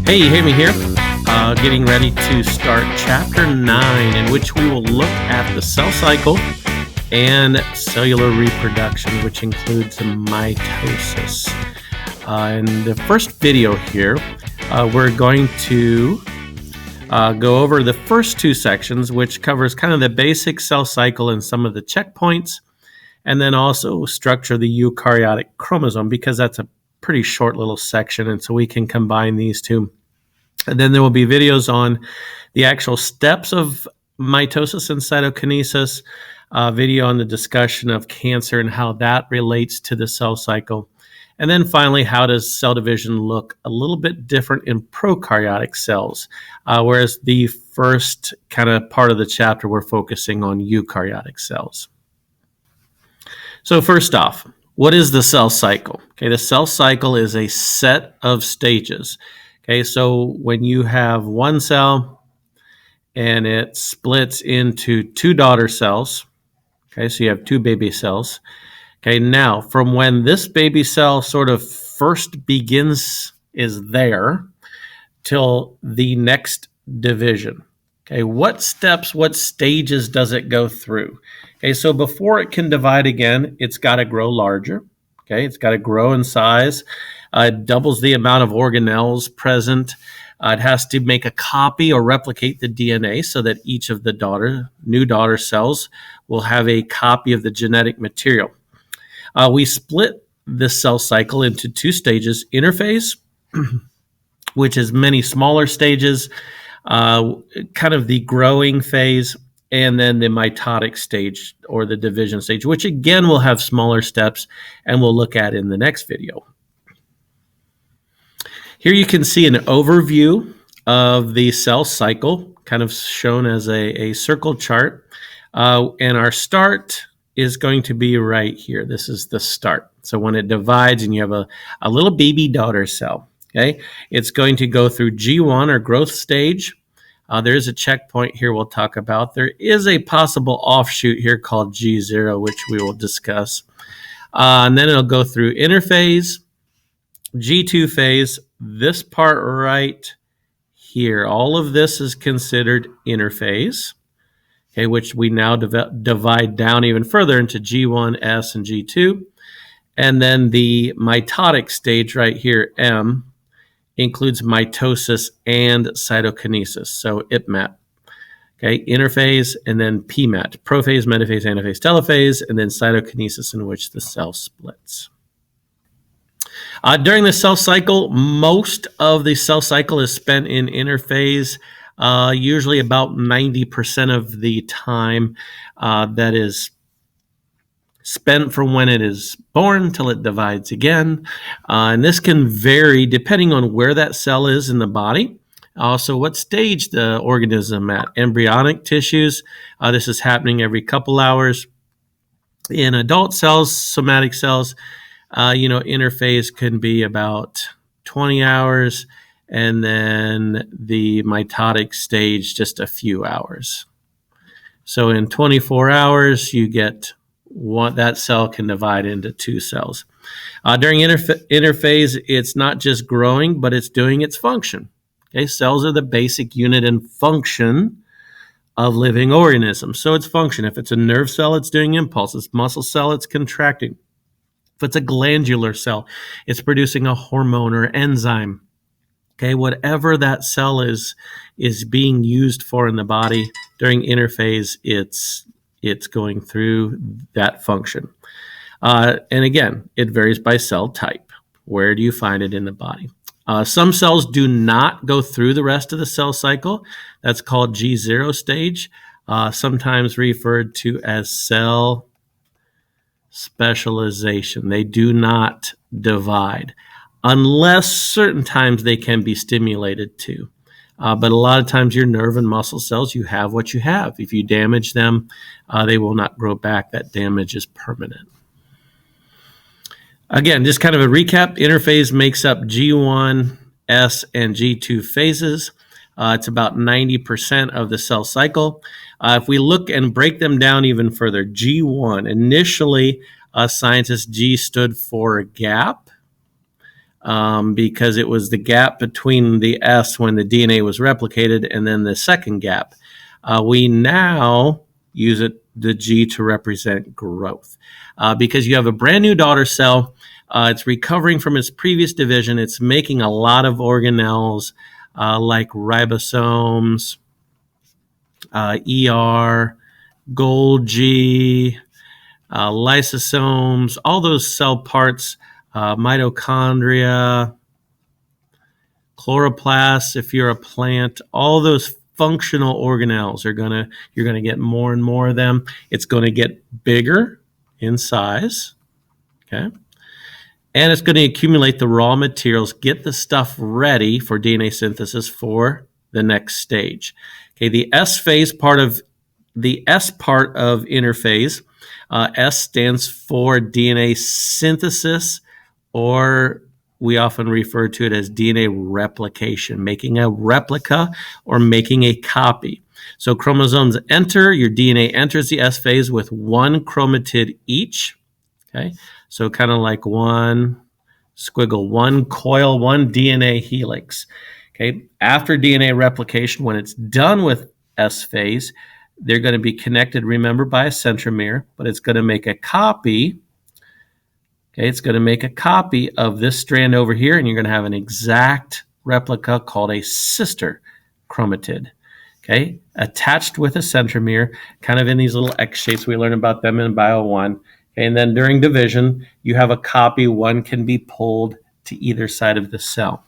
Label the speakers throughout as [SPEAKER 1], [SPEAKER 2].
[SPEAKER 1] Hey, Hammy here, getting ready to start Chapter 9, in which we will look at the cell cycle and cellular reproduction, which includes mitosis. In the first video here, we're going to go over the first two sections, which covers kind of the basic cell cycle and some of the checkpoints, and then also structure the eukaryotic chromosome, because that's a pretty short little section, and so we can combine these two. And then there will be videos on the actual steps of mitosis and cytokinesis, video on the discussion of cancer and how that relates to the cell cycle. And then finally, how does cell division look a little bit different in prokaryotic cells, whereas the first kind of part of the chapter we're focusing on eukaryotic cells. So first off, what is the cell cycle? Okay, the cell cycle is a set of stages. Okay, so when you have one cell and it splits into two daughter cells, okay, so you have two baby cells. Okay, now from when this baby cell sort of first begins, is there, till the next division. Okay, what steps, what stages does it go through? Okay, so before it can divide again, it's got to grow larger. Okay, it's got to grow in size. It doubles the amount of organelles present. It has to make a copy or replicate the DNA so that each of the new daughter cells will have a copy of the genetic material. We split this cell cycle into two stages: interphase, which is many smaller stages, kind of the growing phase, and then the mitotic stage or the division stage, which again will have smaller steps and we'll look at in the next video. Here you can see an overview of the cell cycle, kind of shown as a circle chart. And our start is going to be right here. This is the start. So when it divides and you have a little baby daughter cell, okay, it's going to go through G1 or growth stage. There's a checkpoint here we'll talk about. There is a possible offshoot here called G0, which we will discuss. And then it'll go through interphase, G2 phase, this part right here. All of this is considered interphase, okay, which we now divide down even further into G1, S, and G2. And then the mitotic stage right here, M, includes mitosis and cytokinesis, so IPMAT. Okay, interphase, and then PMAT, prophase, metaphase, anaphase, telophase, and then cytokinesis, in which the cell splits. During the cell cycle, most of the cell cycle is spent in interphase, usually about 90% of the time that is spent from when it is born till it divides again. And this can vary depending on where that cell is in the body. Also, what stage the organism at. Embryonic tissues, this is happening every couple hours. In adult cells, somatic cells, interphase can be about 20 hours, and then the mitotic stage just a few hours. So in 24 hours, you get that cell can divide into two cells. During interphase, it's not just growing, but it's doing its function. Okay, cells are the basic unit and function of living organisms. So it's function. If it's a nerve cell, it's doing impulse. It's muscle cell, it's contracting. If it's a glandular cell, it's producing a hormone or enzyme. Okay, whatever that cell is being used for in the body during interphase, it's going through that function. And again, it varies by cell type. Where do you find it in the body? Some cells do not go through the rest of the cell cycle. That's called G0 stage, sometimes referred to as cell specialization. They do not divide, unless certain times they can be stimulated too. But a lot of times your nerve and muscle cells, you have what you have. If you damage them, they will not grow back. That damage is permanent. Again, just kind of a recap, interphase makes up G1, S, and G2 phases. It's about 90% of the cell cycle. If we look and break them down even further, G1, initially scientists, G stood for gap. because it was the gap between the S when the DNA was replicated and then the second gap. We now use the G to represent growth because you have a brand new daughter cell. It's recovering from its previous division. It's making a lot of organelles like ribosomes, ER, Golgi, lysosomes, all those cell parts, mitochondria, chloroplasts, if you're a plant, all those functional organelles you're gonna get more and more of them. It's going to get bigger in size, okay? And it's going to accumulate the raw materials, get the stuff ready for DNA synthesis for the next stage. Okay, the S part of interphase, S stands for DNA synthesis, or we often refer to it as DNA replication, making a replica or making a copy. So chromosomes enter, your DNA enters the S phase with one chromatid each. Okay, so kind of like one squiggle, one coil, one DNA helix. Okay, after DNA replication, when it's done with S phase, they're going to be connected, remember, by a centromere, but it's going to make a copy. Okay, it's going to make a copy of this strand over here, and you're going to have an exact replica called a sister chromatid. Okay, attached with a centromere, kind of in these little X shapes. We learned about them in Bio 1. Okay, and then during division, you have a copy. One can be pulled to either side of the cell.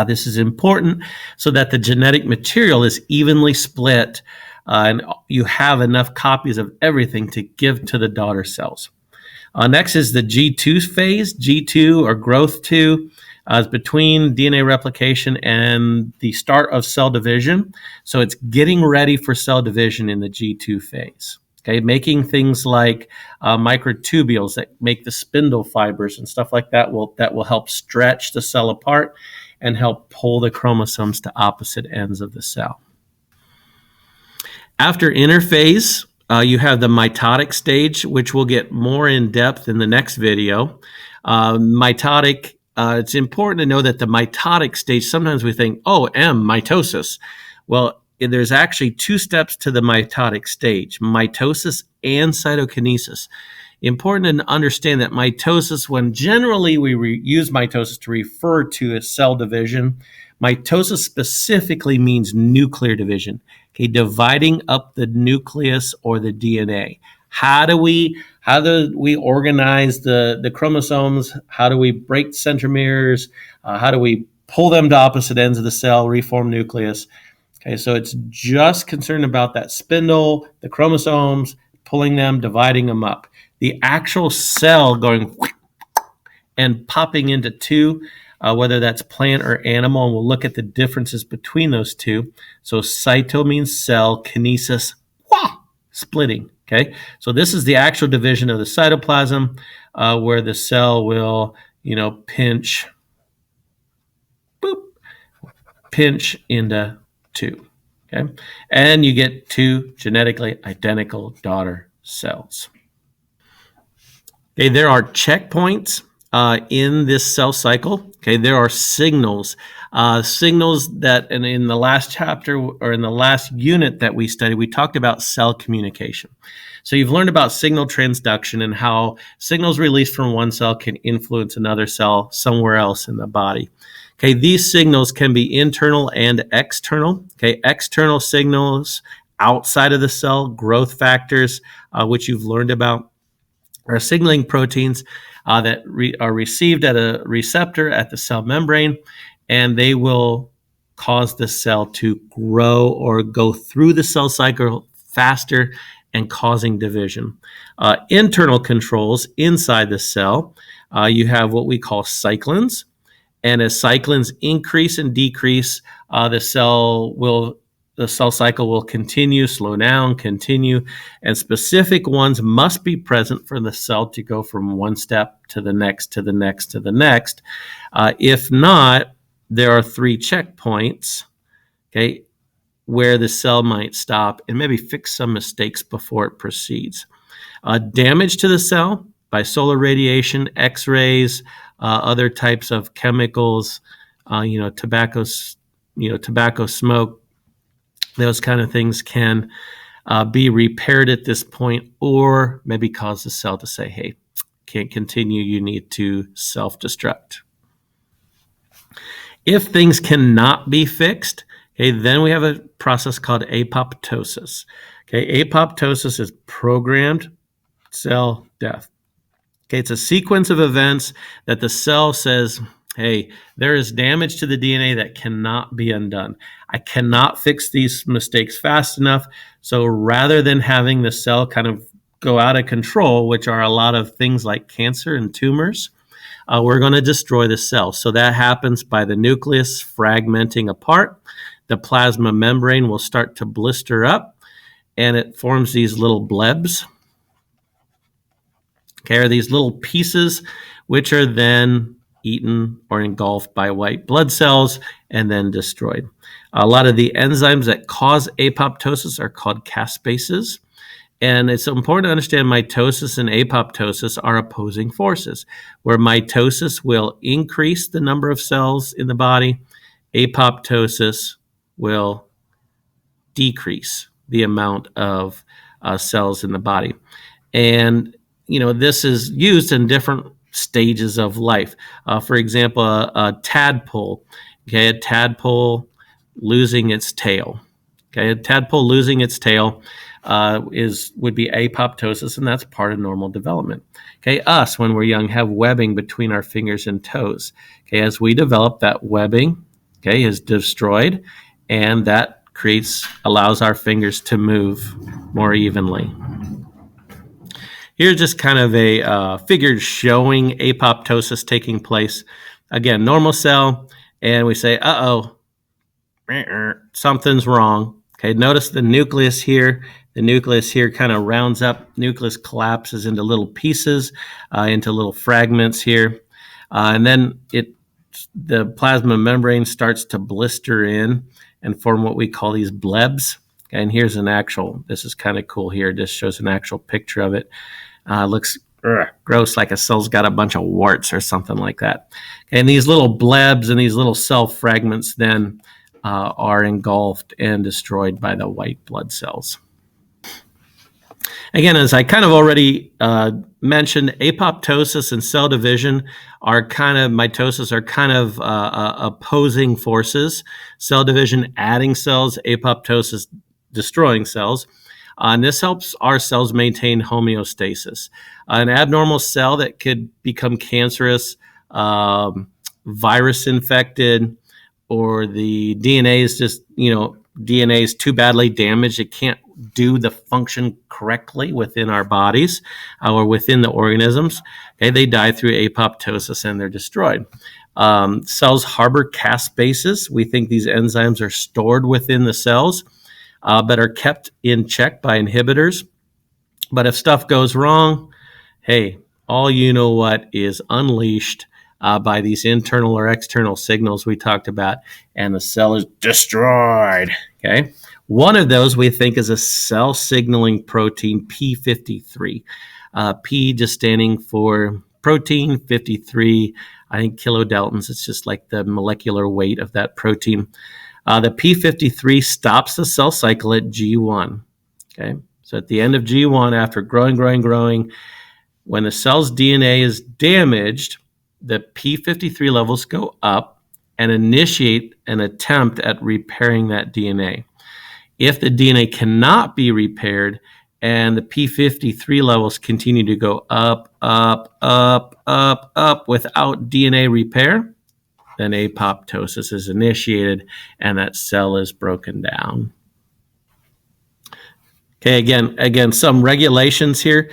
[SPEAKER 1] This is important so that the genetic material is evenly split and you have enough copies of everything to give to the daughter cells. Next is the G2 phase. G2 or growth 2 is between DNA replication and the start of cell division. So it's getting ready for cell division in the G2 phase. Okay, making things like microtubules that make the spindle fibers and stuff like that will help stretch the cell apart and help pull the chromosomes to opposite ends of the cell. After interphase, you have the mitotic stage, which we'll get more in depth in the next video. Mitotic, it's important to know that the mitotic stage, sometimes we think, mitosis. Well, there's actually two steps to the mitotic stage, mitosis and cytokinesis. Important to understand that mitosis, when generally we use mitosis to refer to a cell division, mitosis specifically means nuclear division, okay, dividing up the nucleus or the DNA. How do we organize the chromosomes? How do we break centromeres? How do we pull them to opposite ends of the cell, reform nucleus? Okay, so it's just concerned about that spindle, the chromosomes, pulling them, dividing them up. The actual cell going and popping into two, whether that's plant or animal, and we'll look at the differences between those two. So cyto means cell, kinesis, splitting. Okay, so this is the actual division of the cytoplasm, where the cell will, pinch into two. Okay, and you get two genetically identical daughter cells. Okay, there are checkpoints in this cell cycle. Okay, there are signals that, and in the last chapter or in the last unit that we studied, we talked about cell communication. So you've learned about signal transduction and how signals released from one cell can influence another cell somewhere else in the body. Okay, these signals can be internal and external. Okay, external signals outside of the cell, growth factors, which you've learned about, are signaling proteins that are received at a receptor at the cell membrane, and they will cause the cell to grow or go through the cell cycle faster and causing division. Internal controls inside the cell, you have what we call cyclins, and as cyclins increase and decrease, the cell cycle will continue, slow down, continue, and specific ones must be present for the cell to go from one step to the next, to the next, to the next. If not, there are three checkpoints, okay, where the cell might stop and maybe fix some mistakes before it proceeds. Damage to the cell, by solar radiation, X-rays, other types of chemicals, tobacco smoke. Those kind of things can be repaired at this point, or maybe cause the cell to say, hey, can't continue, you need to self-destruct. If things cannot be fixed, okay, then we have a process called apoptosis. Okay, apoptosis is programmed cell death. Okay, it's a sequence of events that the cell says, hey, there is damage to the DNA that cannot be undone. I cannot fix these mistakes fast enough. So rather than having the cell kind of go out of control, which are a lot of things like cancer and tumors, we're going to destroy the cell. So that happens by the nucleus fragmenting apart. The plasma membrane will start to blister up, and it forms these little blebs. Okay, are these little pieces which are then eaten or engulfed by white blood cells and then destroyed. A lot of the enzymes that cause apoptosis are called caspases. And it's important to understand mitosis and apoptosis are opposing forces, where mitosis will increase the number of cells in the body, apoptosis will decrease the amount of cells in the body. And this is used in different stages of life. For example, a tadpole, a tadpole losing its tail. A tadpole losing its tail would be apoptosis, and that's part of normal development. Us, when we're young, have webbing between our fingers and toes. As we develop, that webbing, is destroyed, and that allows our fingers to move more evenly. Here's just kind of a figure showing apoptosis taking place. Again, normal cell, and we say, something's wrong. Notice the nucleus here. The nucleus here kind of rounds up. Nucleus collapses into little pieces, into little fragments here. And then the plasma membrane starts to blister in and form what we call these blebs. And here's this is kind of cool here. This shows an actual picture of it. Looks gross, like a cell's got a bunch of warts or something like that. And these little blebs and these little cell fragments then are engulfed and destroyed by the white blood cells. Again, as I kind of already mentioned, apoptosis and cell division mitosis are kind of opposing forces. Cell division adding cells, apoptosis destroying cells. And this helps our cells maintain homeostasis. An abnormal cell that could become cancerous, virus infected, or the DNA is just, DNA is too badly damaged. It can't do the function correctly within our bodies or within the organisms. They die through apoptosis and they're destroyed. Cells harbor caspases. We think these enzymes are stored within the cells, but are kept in check by inhibitors. But if stuff goes wrong, all is unleashed by these internal or external signals we talked about, and the cell is destroyed. One of those we think is a cell signaling protein, P53. P just standing for protein, 53, I think kilodaltons. It's just like the molecular weight of that protein. The P53 stops the cell cycle at G1. So at the end of G1, after growing, when the cell's DNA is damaged, the P53 levels go up and initiate an attempt at repairing that DNA. If the DNA cannot be repaired and the P53 levels continue to go up without DNA repair, then apoptosis is initiated and that cell is broken down. Again, some regulations here.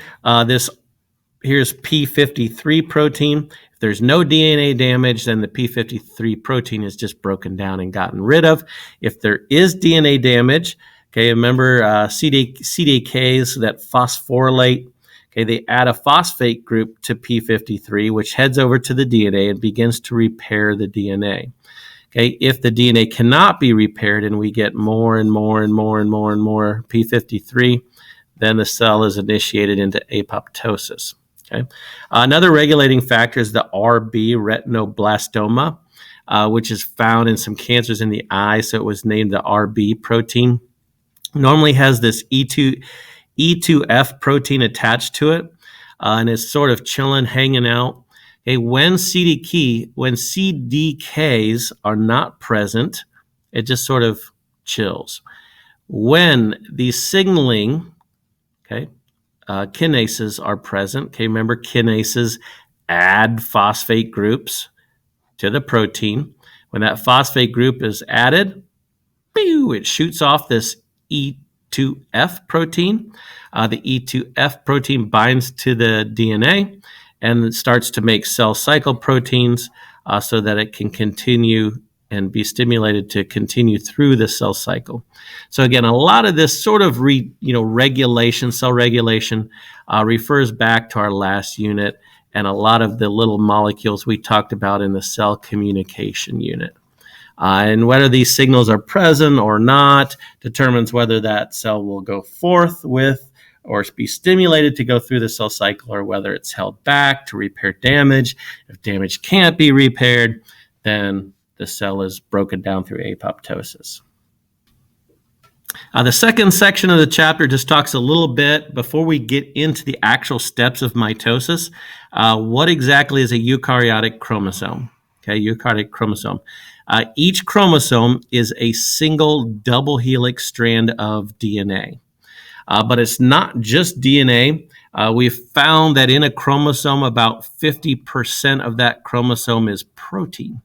[SPEAKER 1] Here's P53 protein. If there's no DNA damage, then the P53 protein is just broken down and gotten rid of. If there is DNA damage, remember CDKs that phosphorylate. They add a phosphate group to P53, which heads over to the DNA and begins to repair the DNA. If the DNA cannot be repaired and we get more P53, then the cell is initiated into apoptosis. Okay. Another regulating factor is the RB retinoblastoma, which is found in some cancers in the eye. So it was named the RB protein. Normally has this E2F protein attached to it, and it's sort of chilling, hanging out. Okay, when CDKs are not present, it just sort of chills. When the signaling, kinases are present. Okay, remember kinases add phosphate groups to the protein. When that phosphate group is added, it shoots off this E2F protein. The E2F protein binds to the DNA and it starts to make cell cycle proteins so that it can continue and be stimulated to continue through the cell cycle. So again, a lot of this sort of regulation, cell regulation, refers back to our last unit and a lot of the little molecules we talked about in the cell communication unit. And whether these signals are present or not determines whether that cell will go forth with or be stimulated to go through the cell cycle, or whether it's held back to repair damage. If damage can't be repaired, then the cell is broken down through apoptosis. The second section of the chapter just talks a little bit, before we get into the actual steps of mitosis, what exactly is a eukaryotic chromosome? Okay, eukaryotic chromosome. Each chromosome is a single double helix strand of DNA. But it's not just DNA. We've found that in a chromosome, about 50% of that chromosome is protein.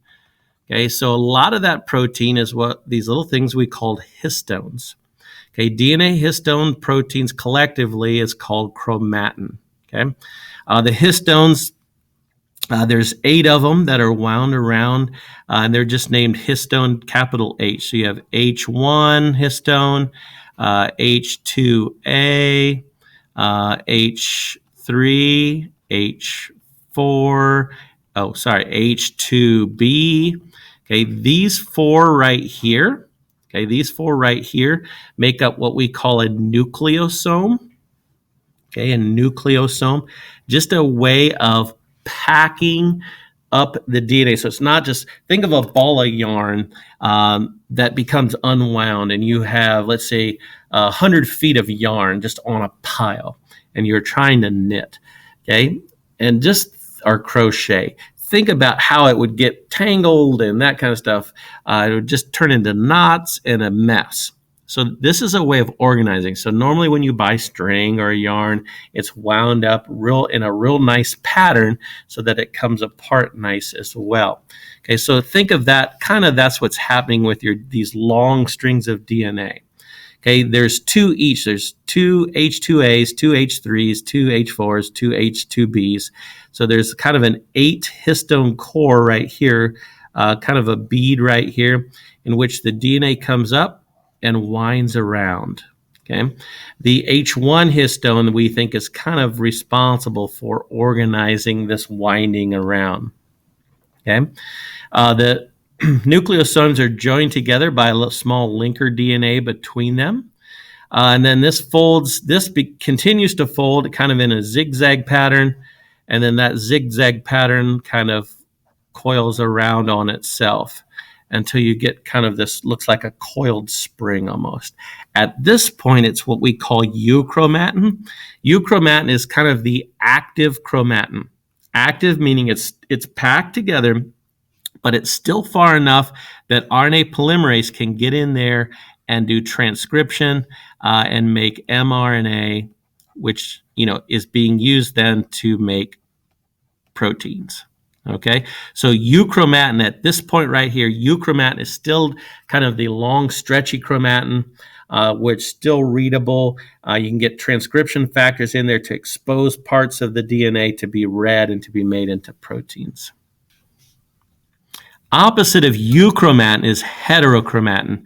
[SPEAKER 1] Okay, so a lot of that protein is what these little things we call histones. Okay, DNA histone proteins collectively is called chromatin. Okay, the histones, there's 8 of them that are wound around, and they're just named histone capital H. So you have H1 histone, H2A, H3, H4, H2B. Okay, these four right here, make up what we call a nucleosome. Okay, a nucleosome, just a way of packing up the DNA. So it's not just, think of a ball of yarn that becomes unwound, and you have, let's say, 100 feet of yarn just on a pile, and you're trying to knit, okay, or crochet. Think about how it would get tangled and that kind of stuff. It would just turn into knots and a mess. So this is a way of organizing. So normally when you buy string or a yarn, it's wound up in a real nice pattern so that it comes apart nice as well. Okay, so think of that, that's what's happening with these long strings of DNA. Okay, there's 2 each. There's 2 H2As, 2 H3s, 2 H4s, 2 H2Bs. So there's kind of an 8 histone core right here, kind of a bead right here, in which the DNA comes up and winds around. Okay, the H1 histone we think is kind of responsible for organizing this winding around. Okay, the nucleosomes are joined together by a small linker DNA between them. And then this continues to fold kind of in a zigzag pattern. And then that zigzag pattern kind of coils around on itself until you get kind of this, looks like a coiled spring almost. At this point, it's what we call euchromatin. Euchromatin is kind of the active chromatin. Active meaning it's packed together, but it's still far enough that RNA polymerase can get in there and do transcription and make mRNA, which is being used then to make proteins. Okay, so euchromatin at this point right here, euchromatin is still kind of the long, stretchy chromatin, which is still readable. You can get transcription factors in there to expose parts of the DNA to be read and to be made into proteins. Opposite of euchromatin is heterochromatin.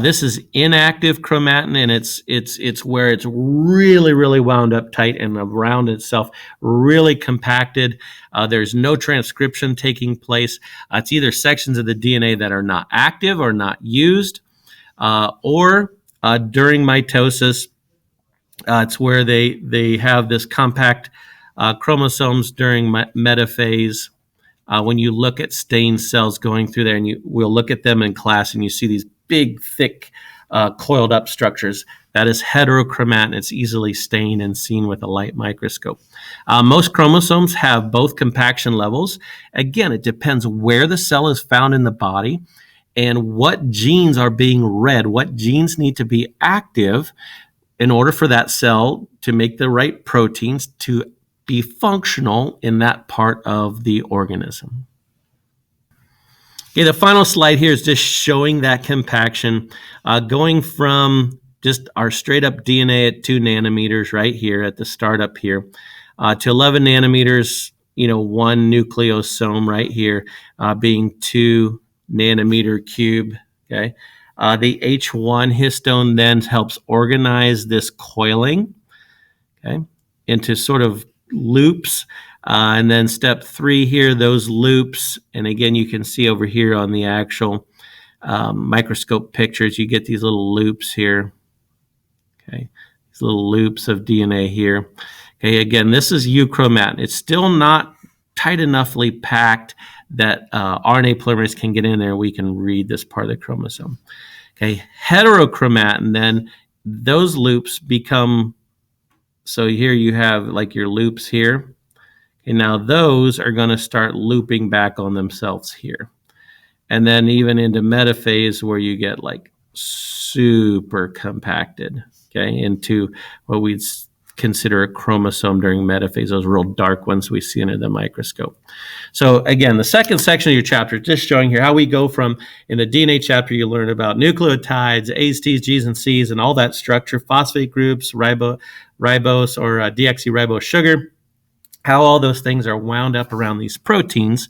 [SPEAKER 1] This is inactive chromatin, and it's where it's really, really wound up tight and around itself, really compacted. There's no transcription taking place. It's either sections of the DNA that are not active or not used, or during mitosis, it's where they have this compact chromosomes during metaphase. When you look at stained cells going through there, and we'll look at them in class, and you see these big, thick, coiled up structures. That is heterochromatin. It's easily stained and seen with a light microscope. Most chromosomes have both compaction levels. Again, it depends where the cell is found in the body and what genes are being read, what genes need to be active in order for that cell to make the right proteins to be functional in that part of the organism. Okay, the final slide here is just showing that compaction, going from just our straight up DNA at 2 nanometers right here at the start up here to 11 nanometers, one nucleosome right here being 2 nanometer cube. Okay, the H1 histone then helps organize this coiling, okay, into sort of loops. And then step 3 here, those loops. And again, you can see over here on the actual microscope pictures, you get these little loops here. Okay, these little loops of DNA here. Okay, again, this is euchromatin. It's still not tight enoughly packed that RNA polymerase can get in there. We can read this part of the chromosome. Okay, heterochromatin, then those loops become, so here you have like your loops here. Okay, now those are going to start looping back on themselves here. And then even into metaphase where you get like super compacted, okay, into what we'd consider a chromosome during metaphase, those real dark ones we see under the microscope. So again, the second section of your chapter, just showing here how we go from, in the DNA chapter, you learn about nucleotides, A's, T's, G's, and C's, and all that structure, phosphate groups, ribose or deoxyribose sugar, how all those things are wound up around these proteins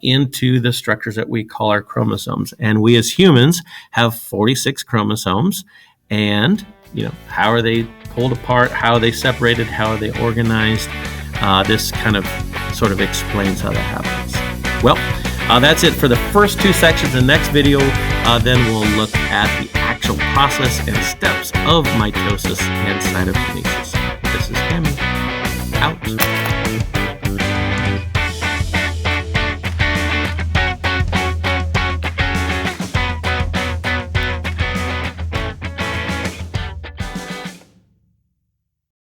[SPEAKER 1] into the structures that we call our chromosomes. And we as humans have 46 chromosomes. And, how are they pulled apart? How are they separated? How are they organized? This kind of sort of explains how that happens. Well, that's it for the first 2 sections. The next video, then we'll look at the actual process and steps of mitosis and cytokinesis. This is Hammy. Out.